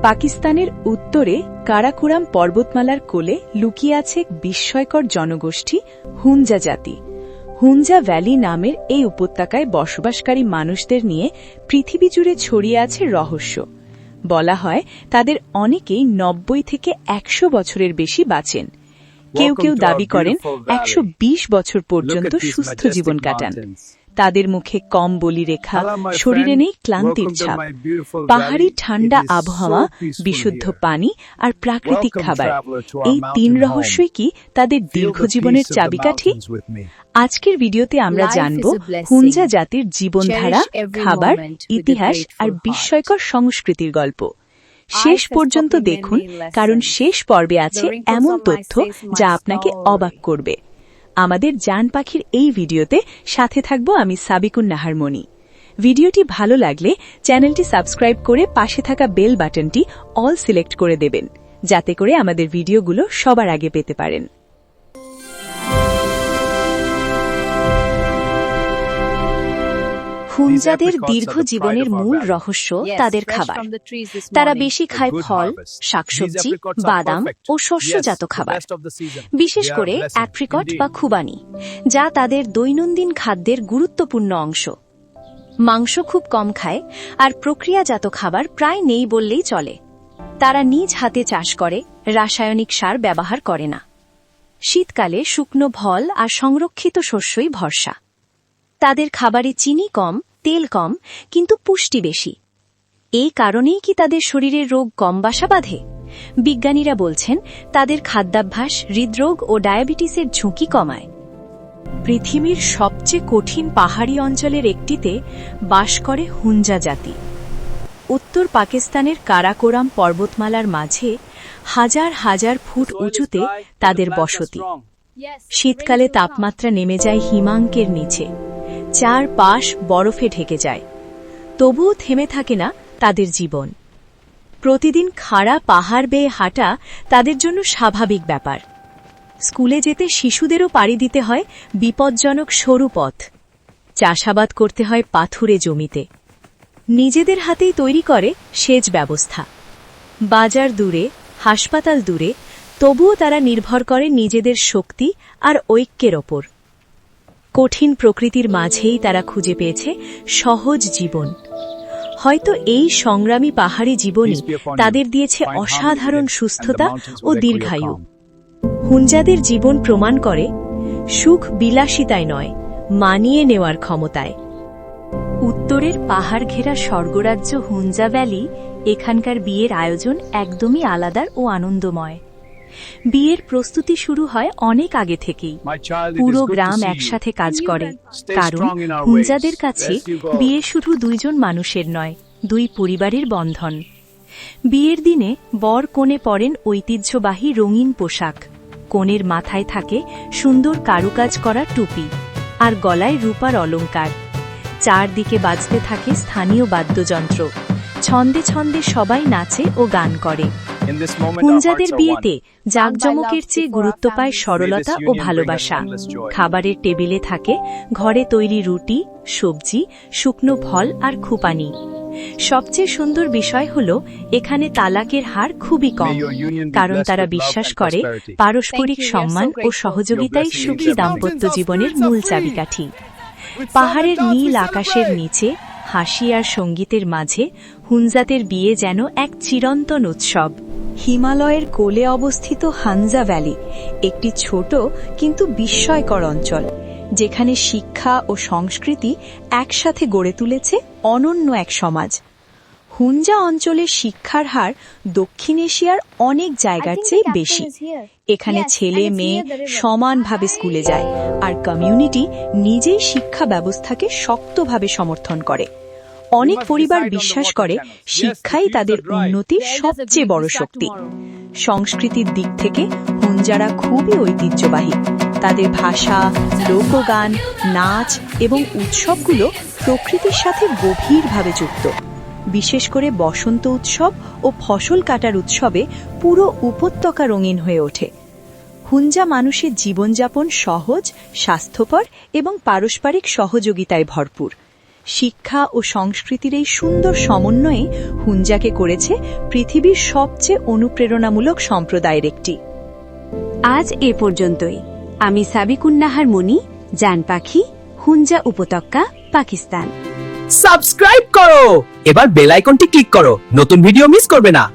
পাকিস্তানের উত্তরে কারাকোরাম পর্বতমালার কোলে লুকিয়ে আছে এক বিস্ময়কর জনগোষ্ঠী হুঞ্জা জাতি। হুঞ্জা ভ্যালি নামের এই উপত্যকায় বসবাসকারী মানুষদের নিয়ে পৃথিবী জুড়ে ছড়িয়ে আছে রহস্য। বলা হয় তাদের অনেকেই ৯০ থেকে ১০০ বছরের বেশি বাঁচেন। কেউ কেউ দাবি করেন ১২০ বছর পর্যন্ত সুস্থ জীবন কাটান। তাদের মুখে কম বলি রেখা, শরীরে নেই ক্লান্তির ছাপ। পাহাড়ি ঠান্ডা আবহাওয়া, বিশুদ্ধ পানি আর প্রাকৃতিক খাবার, এই তিন রহস্যই কি তাদের দীর্ঘজীবনের চাবিকাঠি? আজকের ভিডিওতে আমরা জানব হুঞ্জা জাতির জীবনধারা, খাবার, ইতিহাস আর বিস্ময়কর সংস্কৃতির গল্প। শেষ পর্যন্ত দেখুন, কারণ শেষ পর্বে আছে এমন তথ্য যা আপনাকে অবাক করবে। আমাদের জান পাখির এই ভিডিওতে সাথে থাকবো আমি সাবিকুন নাহার মনি। ভিডিওটি ভালো লাগলে চ্যানেলটি সাবস্ক্রাইব করে পাশে থাকা বেল বাটনটি অল সিলেক্ট করে দেবেন, যাতে করে আমাদের ভিডিওগুলো সবার আগে পেতে পারেন। হুঞ্জাদের দীর্ঘ জীবনের মূল রহস্য তাদের খাবার। তারা বেশি খায় ফল, শাকসবজি, বাদাম ও শস্যজাত খাবার, বিশেষ করে অ্যাপ্রিকট বা খুবানি, যা তাদের দৈনন্দিন খাদ্যের গুরুত্বপূর্ণ অংশ। মাংস খুব কম খায় আর প্রক্রিয়াজাত খাবার প্রায় নেই বললেই চলে। তারা নিজ হাতে চাষ করে, রাসায়নিক সার ব্যবহার করে না। শীতকালে শুকনো ফল আর সংরক্ষিত শস্যই ভরসা। তাদের খাবারে চিনি কম, তেল কম, কিন্তু পুষ্টি বেশি। এই কারণেই কি তাদের শরীরে রোগ কম বাসা বাঁধে? বিজ্ঞানীরা বলছেন তাদের খাদ্যাভ্যাস হৃদরোগ ও ডায়াবেটিসের ঝুঁকি কমায়। পৃথিবীর সবচেয়ে কঠিন পাহাড়ি অঞ্চলের একটিতে বাস করে হুঞ্জা জাতি। উত্তর পাকিস্তানের কারাকোরাম পর্বতমালার মাঝে হাজার হাজার ফুট উঁচুতে তাদের বসতি। শীতকালে তাপমাত্রা নেমে যায় হিমাঙ্কের নিচে, চারপাশ বরফে ঢেকে যায়। তবুও থেমে থাকে না তাদের জীবন। প্রতিদিন খাড়া পাহাড় বেয়ে হাঁটা তাদের জন্য স্বাভাবিক ব্যাপার। স্কুলে যেতে শিশুদেরও পাড়ি দিতে হয় বিপজ্জনক সরু পথ। চাষাবাদ করতে হয় পাথুরে জমিতে। নিজেদের হাতেই তৈরি করে সেচ ব্যবস্থা। বাজার দূরে, হাসপাতাল দূরে, তবুও তারা নির্ভর করে নিজেদের শক্তি আর ঐক্যের ওপর। কঠিন প্রকৃতির মাঝেই তারা খুঁজে পেয়েছে সহজ জীবন। হয়তো এই সংগ্রামী পাহাড়ি জীবনই তাদের দিয়েছে অসাধারণ সুস্থতা ও দীর্ঘায়ু। হুঞ্জাদের জীবন প্রমাণ করে সুখ বিলাসিতায় নয়, মানিয়ে নেওয়ার ক্ষমতায়। উত্তরের পাহাড় ঘেরা স্বর্গরাজ্য হুঞ্জা ভ্যালি, এখানকার বিয়ের আয়োজন একদমই আলাদা ও আনন্দময়। বিয়ের প্রস্তুতি শুরু হয় অনেক আগে থেকেই। পুরো গ্রাম একসাথে কাজ করে, কারণ হুঞ্জাদের কাছে বিয়ে শুধু দুইজন মানুষের নয়, দুই পরিবারের বন্ধন। বিয়ের দিনে বর কনে পরেন ঐতিহ্যবাহী রঙিন পোশাক। কনের মাথায় থাকে সুন্দর কারুকাজ করা টুপি আর গলায় রূপার অলংকার। চারদিকে বাজতে থাকে স্থানীয় বাদ্যযন্ত্র। ছন্দে ছন্দে সবাই নাচে ও গান করে। হুঞ্জাদের বিয়েতে জাঁকজমকের চেয়ে গুরুত্ব পায় সরলতা ও ভালোবাসা। খাবারের টেবিলে থাকে ঘরে তৈরি রুটি, সবজি, শুকনো ফল আর খুপানি। সবচেয়ে সুন্দর বিষয় হল এখানে তালাকের হার খুবই কম, কারণ তারা বিশ্বাস করে পারস্পরিক সম্মান ও সহযোগিতাই সুখী দাম্পত্য জীবনের মূল চাবিকাঠি। পাহাড়ের নীল আকাশের নিচে, হাসি আর সঙ্গীতের মাঝে হুঞ্জাদের বিয়ে যেন এক চিরন্তন উৎসব। হিমালয়ের কোলে অবস্থিত হুঞ্জা ভ্যালি একটি ছোট কিন্তু বিস্ময়কর অঞ্চল, যেখানে শিক্ষা ও সংস্কৃতি একসাথে গড়ে তুলেছে অনন্য এক সমাজ। হুঞ্জা অঞ্চলের শিক্ষার হার দক্ষিণ এশিয়ার অনেক জায়গার চেয়ে বেশি। এখানে ছেলে মেয়ে সমানভাবে স্কুলে যায়, আর কমিউনিটি নিজেই শিক্ষা ব্যবস্থাকে শক্তভাবে সমর্থন করে। অনেক পরিবার বিশ্বাস করে শিক্ষাই তাদের উন্নতির সবচেয়ে বড় শক্তি। সংস্কৃতির দিক থেকে হুঞ্জারা খুবই ঐতিহ্যবাহী। তাদের ভাষা, লোকগান, নাচ এবং উৎসবগুলো প্রকৃতির সাথে গভীরভাবে যুক্ত। বিশেষ করে বসন্ত উৎসব ও ফসল কাটার উৎসবে পুরো উপত্যকা রঙিন হয়ে ওঠে। হুঞ্জা মানুষের জীবনযাপন সহজ, স্বাস্থ্যকর এবং পারস্পরিক সহযোগিতায় ভরপুর। শিক্ষা ও সংস্কৃতির এই সুন্দর সমন্বয়ে হুঞ্জাকে করেছে পৃথিবীর সবচেয়ে অনুপ্রেরণামূলক সম্প্রদায়ের একটি। আজ এ পর্যন্তই। আমি সাবিকুন্নাহার মনি, জান পাখি, হুঞ্জা উপত্যকা, পাকিস্তান। সাবস্ক্রাইব করো, এবার বেল আইকনটি ক্লিক করো, নতুন ভিডিও মিস করবে না।